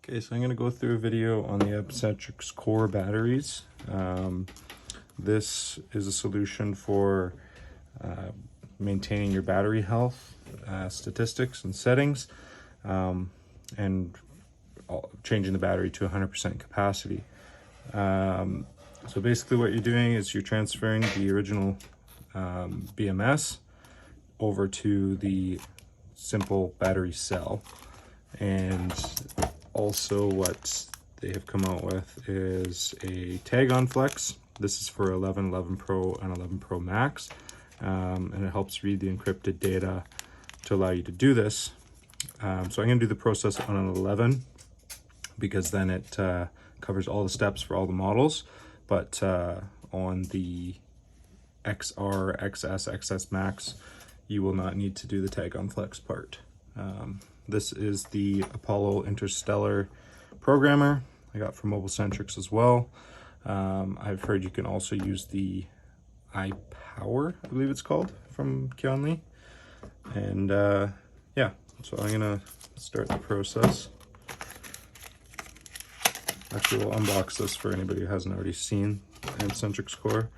Okay, so I'm going to go through a video on the AmpSentrix Core batteries. This is a solution for maintaining your battery health, statistics and settings, and changing the battery to 100% capacity. So basically what you're doing is you're transferring the original BMS over to the simple battery cell. And also what they have come out with is a tag-on flex. This is for 11, 11 Pro and 11 Pro Max. And it helps read the encrypted data to allow you to do this. So I'm going to do the process on an 11 because then it covers all the steps for all the models. But on the XR, XS, XS Max, you will not need to do the tag-on flex part. This is the Apollo Interstellar programmer I got from MobileCentrix as well. I've heard you can also use the iPower, I believe it's called, from Qianli. And yeah, so I'm gonna start the process. Actually, we'll unbox this for anybody who hasn't already seen AmpSentrix Core.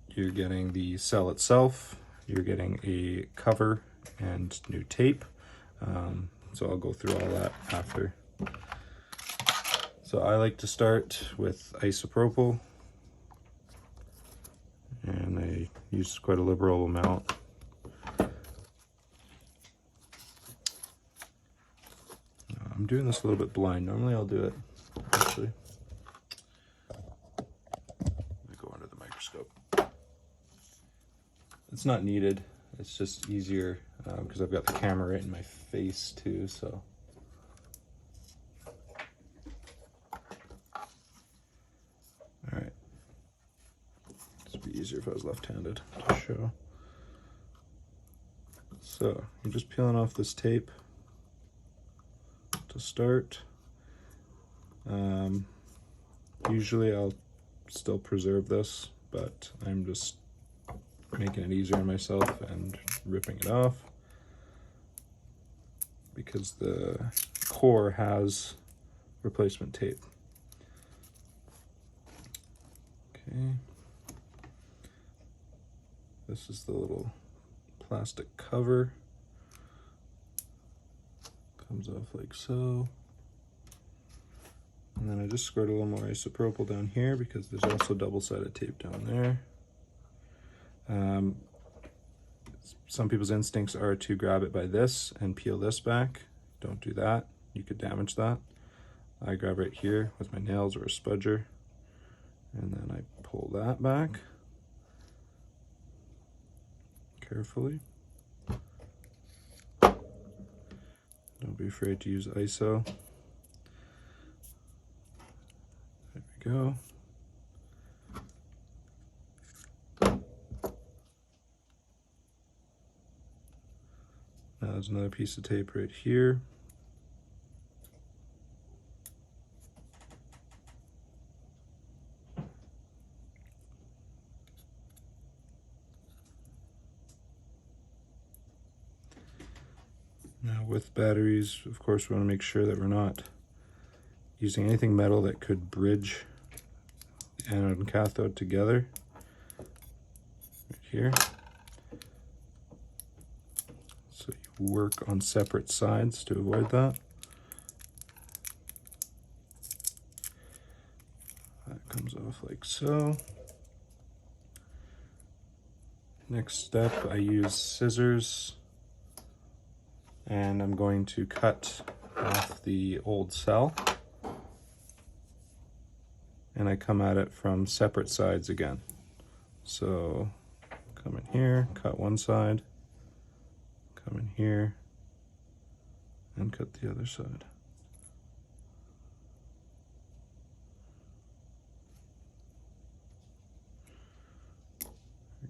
You're getting the cell itself, you're getting a cover and new tape. So I'll go through all that after. So I like to start with isopropyl, and I use quite a liberal amount. I'm doing this a little bit blind. Normally I'll do it, actually. Let me go under the microscope. It's not needed. It's just easier because I've got the camera right in my face too, so. All right. This would be easier if I was left-handed to show. So I'm just peeling off this tape to start. Usually I'll still preserve this, but I'm just making it easier on myself and ripping it off because the core has replacement tape. Okay. This is the little plastic cover. Comes off like so. And then I just squirt a little more isopropyl down here because there's also double-sided tape down there. Some people's instincts are to grab it by this and peel this back. Don't do that. You could damage that. I grab right here with my nails or a spudger, and then I pull that back carefully. Don't be afraid to use ISO. There we go. Now there's another piece of tape right here. Now with batteries, of course, we want to make sure that we're not using anything metal that could bridge the anode and cathode together. Right here. So you work on separate sides to avoid that. That comes off like so. Next step, I use scissors, and I'm going to cut off the old cell. And I come at it from separate sides again. So come in here, cut one side, come in here, and cut the other side.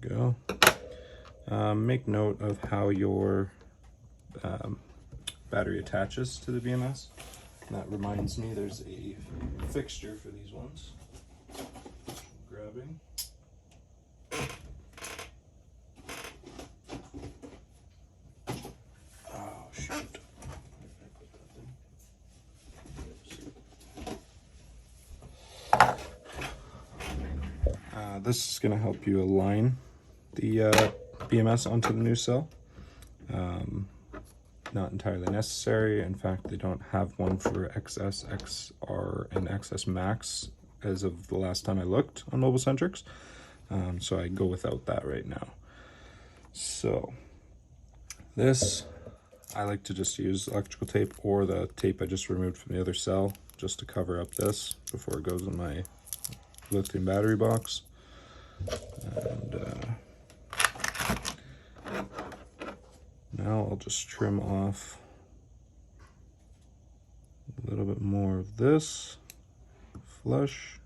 There we go. Make note of how your battery attaches to the BMS. And that reminds me, there's a fixture for these ones. Grabbing. Oh, shoot. This is going to help you align the BMS onto the new cell. Not entirely necessary. In fact, they don't have one for XS, XR, and XS Max as of the last time I looked on MobileCentrix. So I go without that right now. So this, I like to just use electrical tape or the tape I just removed from the other cell just to cover up this before it goes in my lithium battery box. And now I'll just trim off a little bit more of this flush.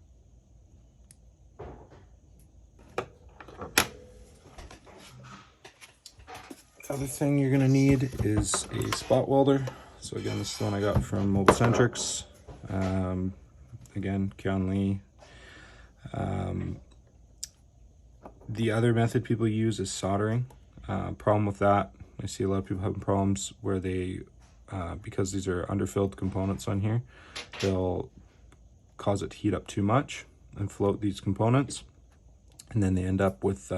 Other thing you're gonna need is a spot welder. So again, this is the one I got from MobileCentrix. Again, Qianli. The other method people use is soldering. Problem with that, I see a lot of people having problems where they, because these are underfilled components on here, they'll cause it to heat up too much and float these components, and then they end up with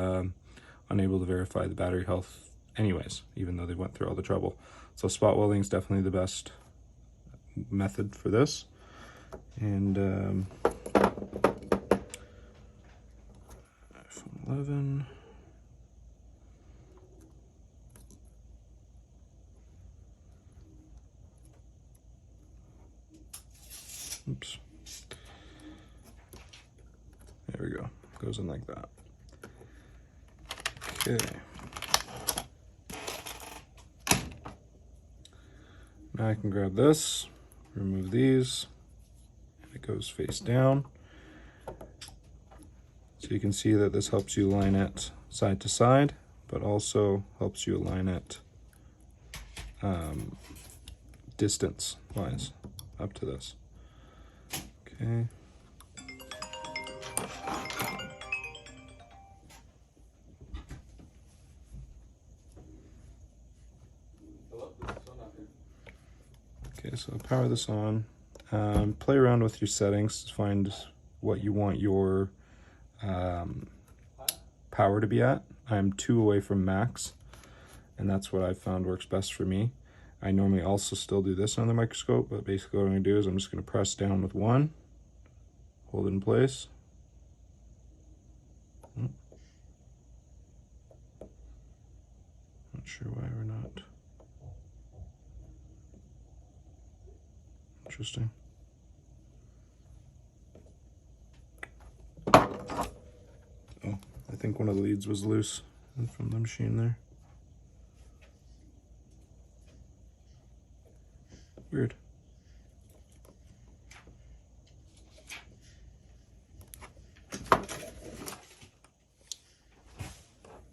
unable to verify the battery health anyways, even though they went through all the trouble. So spot welding is definitely the best method for this. And iPhone 11. Oops. There we go. Goes in like that. Okay. Now I can grab this, remove these, and it goes face down. So you can see that this helps you align it side to side, but also helps you align it distance-wise up to this. Okay. Okay, so I'll power this on. Play around with your settings to find what you want your power to be at. I'm 2 away from max, and that's what I found works best for me. I normally also still do this on the microscope, but basically what I'm going to do is I'm just going to press down with 1, hold it in place. Not sure why we're not. Interesting. Oh, I think one of the leads was loose from the machine there. Weird.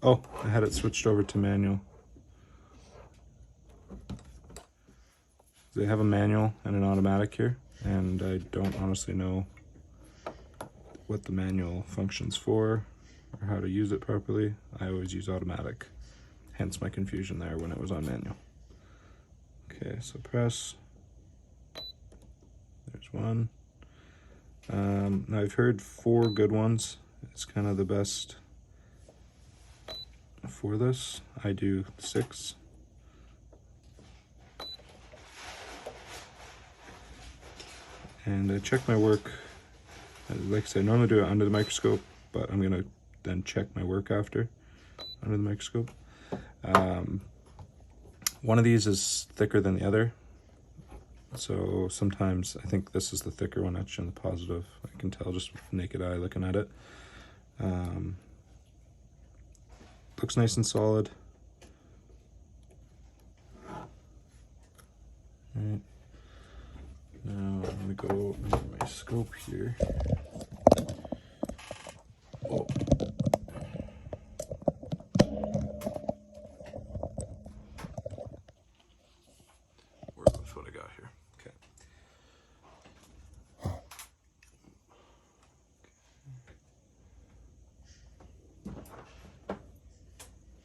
Oh, I had it switched over to manual. They have a manual and an automatic here, and I don't honestly know what the manual functions for or how to use it properly. I always use automatic, hence my confusion there when it was on manual. Okay, so press. There's one. Now I've heard 4 good ones. It's kind of the best for this. I do 6. And I check my work. Like I said, I normally do it under the microscope, but I'm gonna then check my work after under the microscope. One of these is thicker than the other. So sometimes I think this is the thicker one, actually on the positive. I can tell just with naked eye looking at it. Looks nice and solid. Right. Now I'm gonna go into my scope here. Oh. Work with what I got here. Okay.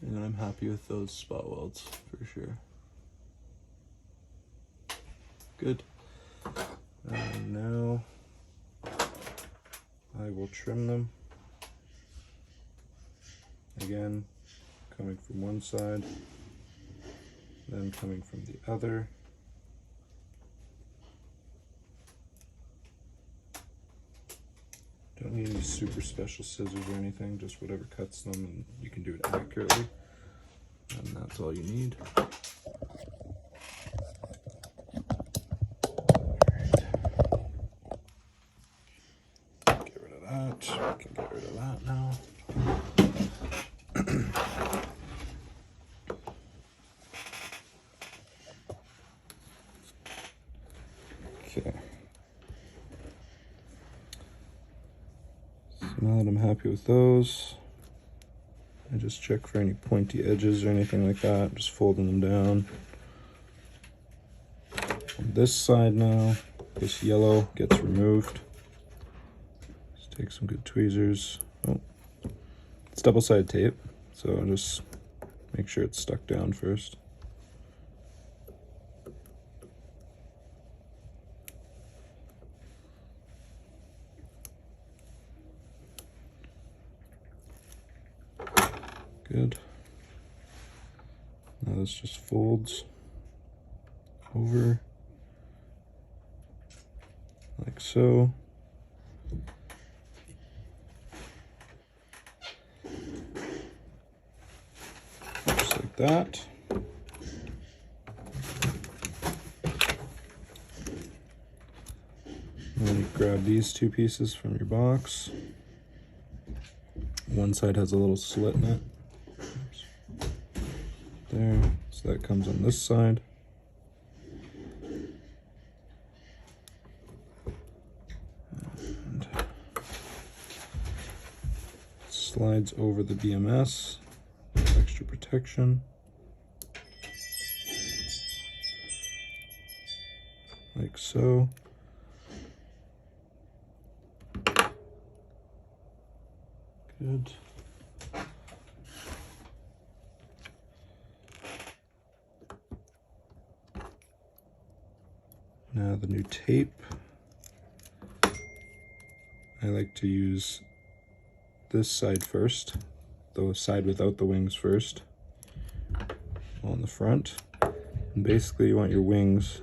And I'm happy with those spot welds for sure. Good. And now I will trim them. again, coming from one side, then coming from the other. Don't need any super special scissors or anything, just whatever cuts them, and you can do it accurately. And that's all you need. Get rid of that. We can get rid of that now. Okay. So now that I'm happy with those, I just check for any pointy edges or anything like that, just folding them down. On this side now, this yellow gets removed. Just take some good tweezers. Oh, it's double-sided tape, so I'll just make sure it's stuck down first. Good. Now this just folds over like so. Just like that. And then you grab these two pieces from your box. One side has a little slit in it. There, so that comes on this side. And slides over the BMS, extra protection. Like so. Good. Now the new tape. I like to use this side first, the side without the wings first, on the front. And basically you want your wings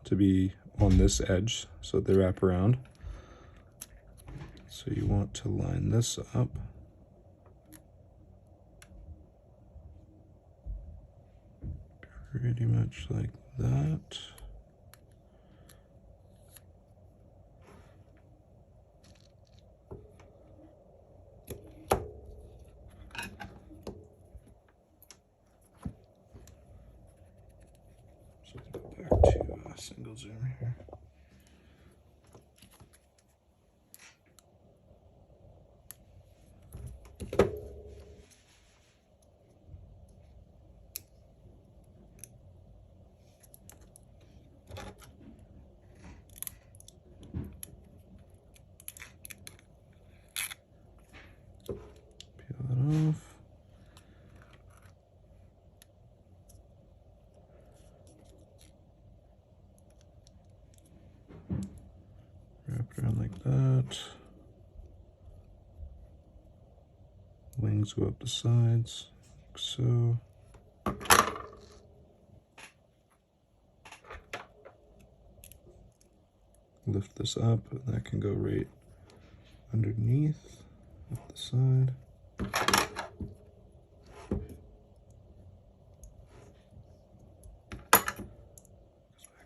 to be on this edge so they wrap around. So you want to line this up. Pretty much like that. So go back to single zoom here. Off. Wrap it around like that. Wings go up the sides, like so. Lift this up, and that can go right underneath, up the side.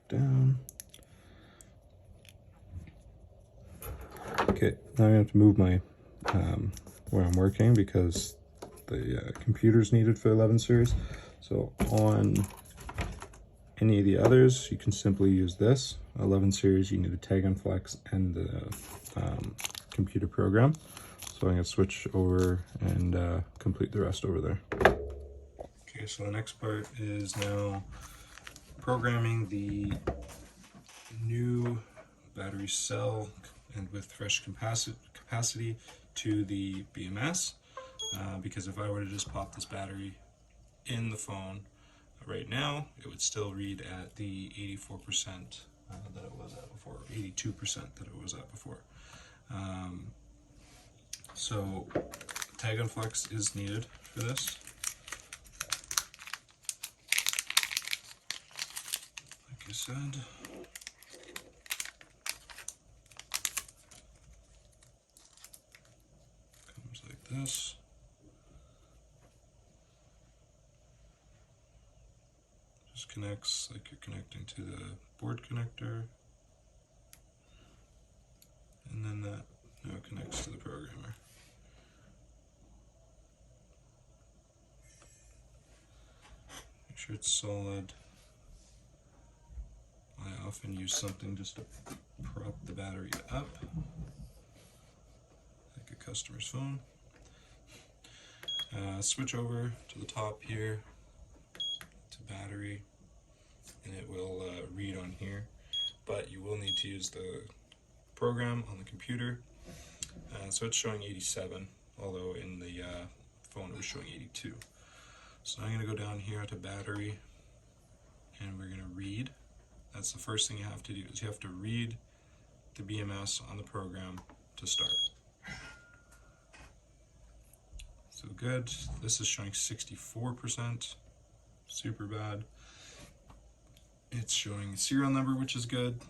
Down. Okay, now I have to move my where I'm working because the computer's needed for 11 series. So on any of the others, you can simply use this. 11 series, you need the tag and flex and the computer program. So I'm going to switch over and complete the rest over there. Okay, so the next part is now programming the new battery cell and with fresh capacity to the BMS, because if I were to just pop this battery in the phone right now, it would still read at the 84% that it was at before, 82% that it was at before. So tag on flex is needed for this. Like I said, comes like this. Just connects like you're connecting to the board connector, and then that now connects to the programmer. Make sure it's solid. I often use something just to prop the battery up, like a customer's phone. Switch over to the top here to battery, and it will read on here, but you will need to use the program on the computer. So it's showing 87, although in the phone it was showing 82. So I'm going to go down here to battery, and we're going to read. That's the first thing you have to do, is you have to read the BMS on the program to start. So good. This is showing 64%, super bad. It's showing serial number, which is good.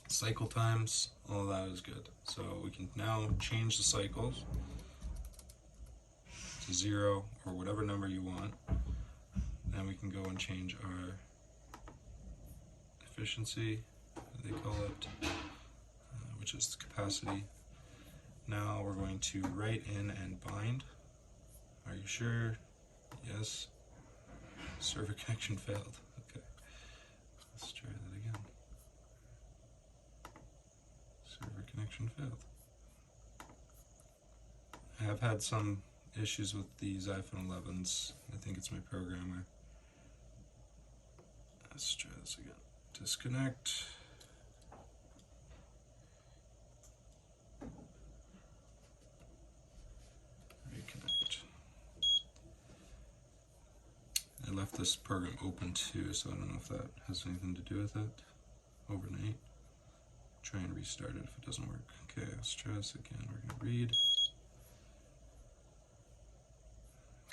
Cycle times, all of that is good. So we can now change the cycles to 0 or whatever number you want. Then we can go and change our efficiency, they call it, which is the capacity. Now we're going to write in and bind. Are you sure? Yes. Server connection failed. Okay. Let's try that again. Server connection failed. I have had some issues with these iPhone 11s. I think it's my programmer. Let's try this again. Disconnect. Reconnect. I left this program open too, so I don't know if that has anything to do with it. Overnight. Try and restart it if it doesn't work. Okay, let's try this again. We're going to read.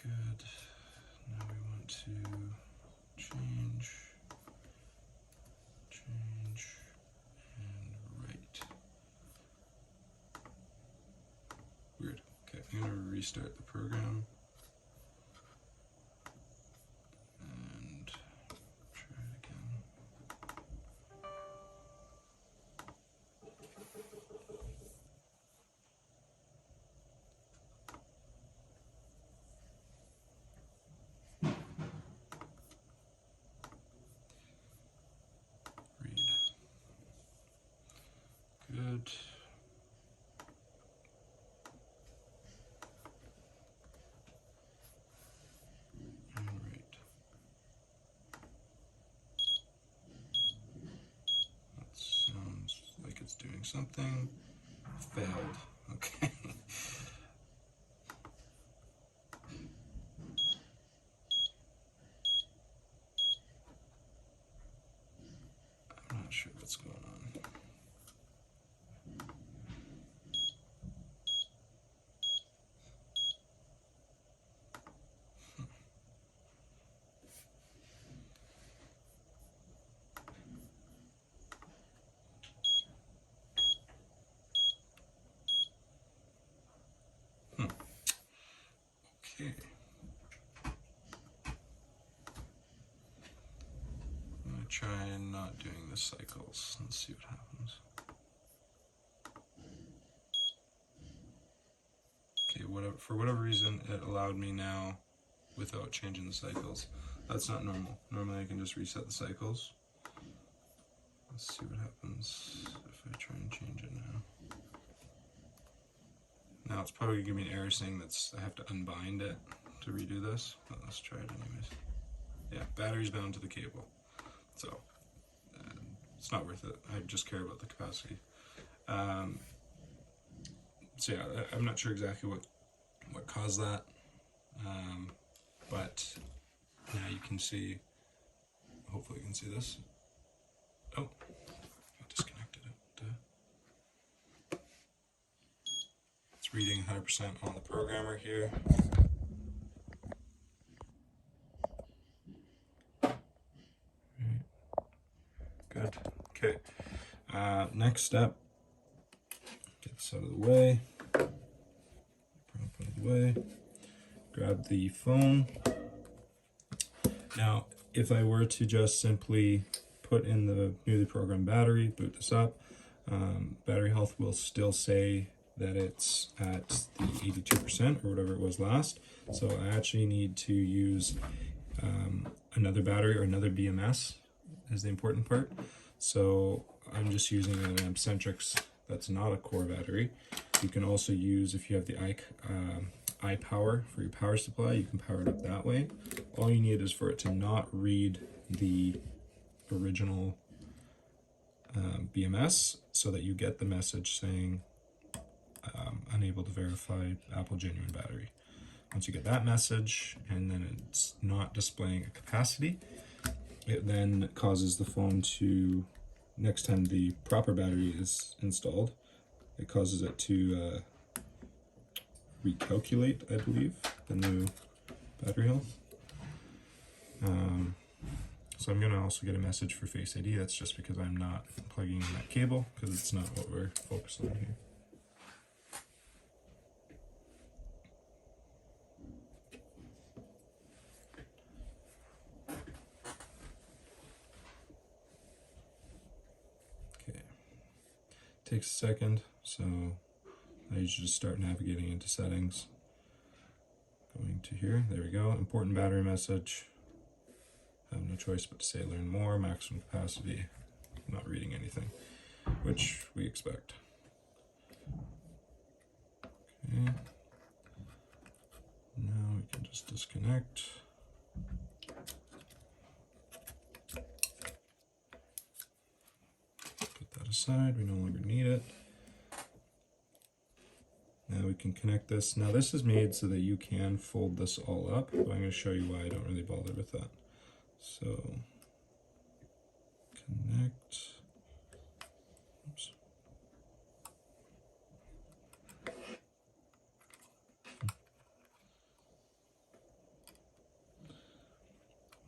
Good. Now we want to change, and write. Weird. Okay, I'm going to restart the program. And try it again. Good. And right. That sounds like it's doing something. Failed. Okay. I'm not sure what's going on. Okay. I'm going to try not doing the cycles. Let's see what happens. Okay, for whatever reason, it allowed me now without changing the cycles. That's not normal. Normally I can just reset the cycles. Let's see what happens if I try and change it now. Now it's probably gonna give me an error saying I have to unbind it to redo this, but let's try it anyways. Yeah, battery's bound to the cable, so it's not worth it. I just care about the capacity. So yeah, I'm not sure exactly what caused that, but yeah, you can see. Hopefully, you can see this. Oh, I disconnected it. It's reading 100% on the programmer here. Good. Okay. Next step, get this out of the way. Out of the way. Grab the phone. Now, if I were to just simply put in the newly programmed battery, boot this up, battery health will still say that it's at the 82% or whatever it was last. So I actually need to use another battery or another BMS is the important part. So I'm just using an AmpSentrix that's not a core battery. You can also use, if you have the iPower for your power supply, you can power it up that way. All you need is for it to not read the original BMS so that you get the message saying unable to verify Apple genuine battery. Once you get that message and then it's not displaying a capacity, it then causes the phone to, next time the proper battery is installed, it causes it to recalculate, I believe, the new battery health. So I'm going to also get a message for Face ID. That's just because I'm not plugging in that cable, because it's not what we're focused on here. Okay, takes a second, so I usually just start navigating into settings. Going to here, there we go, important battery message. I have no choice but to say learn more, maximum capacity, not reading anything, which we expect. Okay. Now we can just disconnect. Put that aside, we no longer need it. Now we can connect this. Now this is made so that you can fold this all up, but I'm going to show you why I don't really bother with that. So, connect. Oops.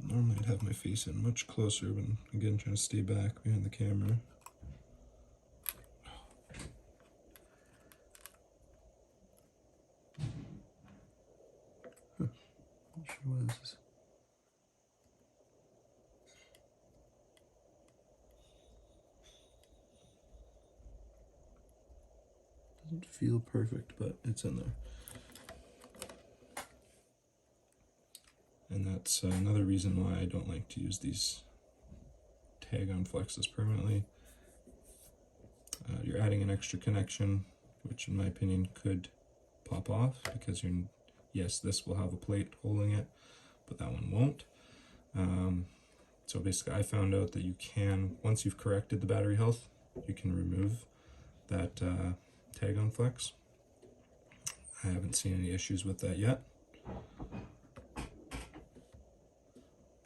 Normally I'd have my face in much closer, but again, trying to stay back behind the camera. Not sure why this is. Doesn't feel perfect, but it's in there. And that's another reason why I don't like to use these tag-on flexes permanently. You're adding an extra connection, which in my opinion could pop off because you're, yes, this will have a plate holding it, but that one won't. So basically I found out that you can, once you've corrected the battery health, you can remove that tag-on flex. I haven't seen any issues with that yet.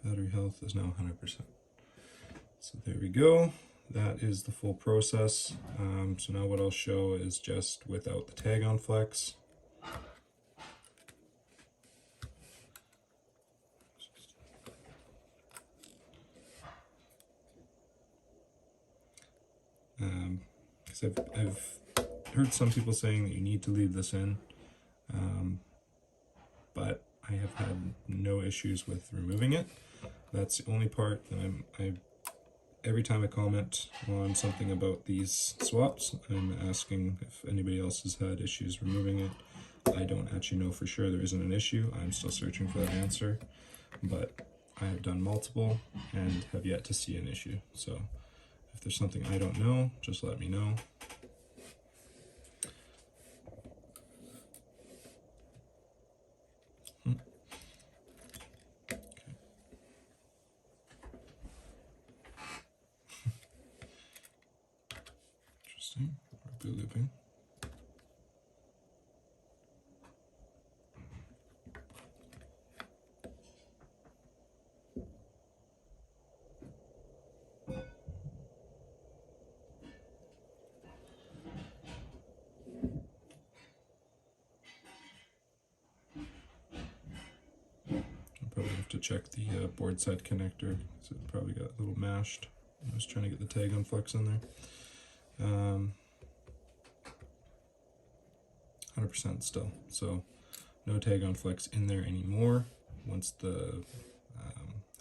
Battery health is now 100%. So there we go. That is the full process. So now what I'll show is just without the tag-on flex. Because I've heard some people saying that you need to leave this in, but I have had no issues with removing it. That's the only part that every time I comment on something about these swaps, I'm asking if anybody else has had issues removing it. I don't actually know for sure there isn't an issue. I'm still searching for that answer, but I have done multiple and have yet to see an issue. So if there's something I don't know, just let me know. Interesting. Boot looping. to check the board side connector, so it probably got a little mashed. I was trying to get the tag on flex in there. 100% still, so no tag on flex in there anymore once the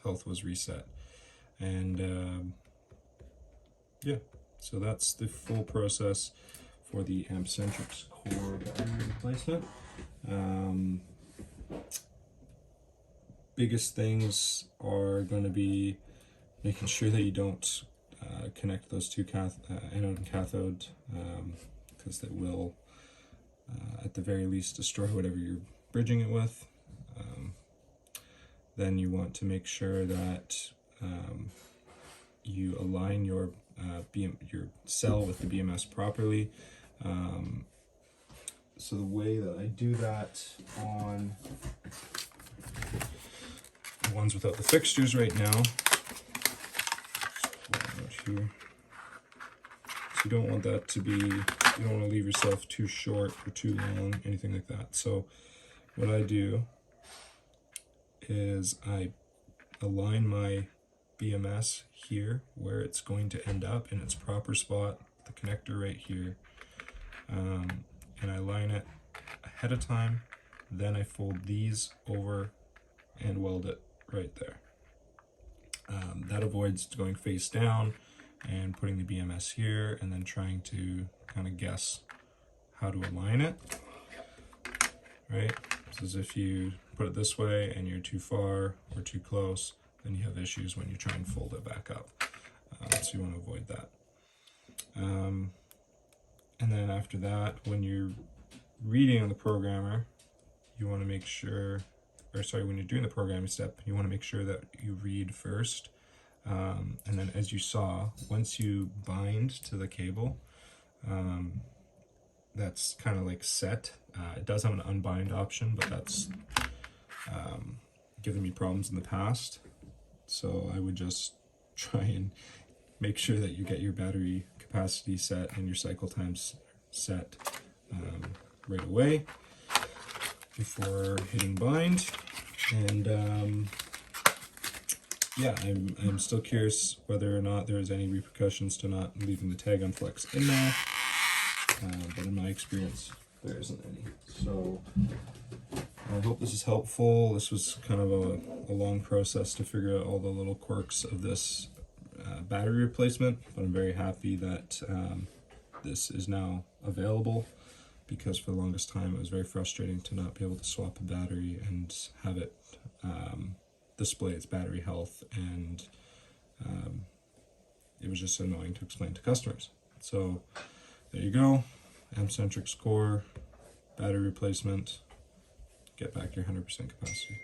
health was reset. And yeah, so that's the full process for the AmpSentrix Core battery replacement. Biggest things are going to be making sure that you don't connect those two anode and cathode, because that will at the very least destroy whatever you're bridging it with. Then you want to make sure that you align your cell with the BMS properly. So the way that I do that on the ones without the fixtures right now, here. So you don't want that to be, you don't want to leave yourself too short or too long, anything like that. So what I do is I align my BMS here where it's going to end up in its proper spot, the connector right here, and I line it ahead of time. Then I fold these over and weld it right there. That avoids going face down and putting the BMS here and then trying to kind of guess how to align it, right? So as if you put it this way and you're too far or too close, then you have issues when you try and fold it back up. So you want to avoid that. And then after that, when you're reading on the programmer, you want to make sure, or sorry, when you're doing the programming step, you want to make sure that you read first. And then as you saw, once you bind to the cable, that's kind of like set. It does have an unbind option, but that's given me problems in the past. So I would just try and make sure that you get your battery capacity set and your cycle times set right away before hitting bind. And yeah, I'm still curious whether or not there's any repercussions to not leaving the tag on flex in there, but in my experience there isn't any. So I hope this is helpful. This was kind of a long process to figure out all the little quirks of this battery replacement, but I'm very happy that this is now available, because for the longest time it was very frustrating to not be able to swap a battery and have it display its battery health, and it was just annoying to explain to customers. So there you go, AmpSentrix Core battery replacement. Get back your 100% capacity.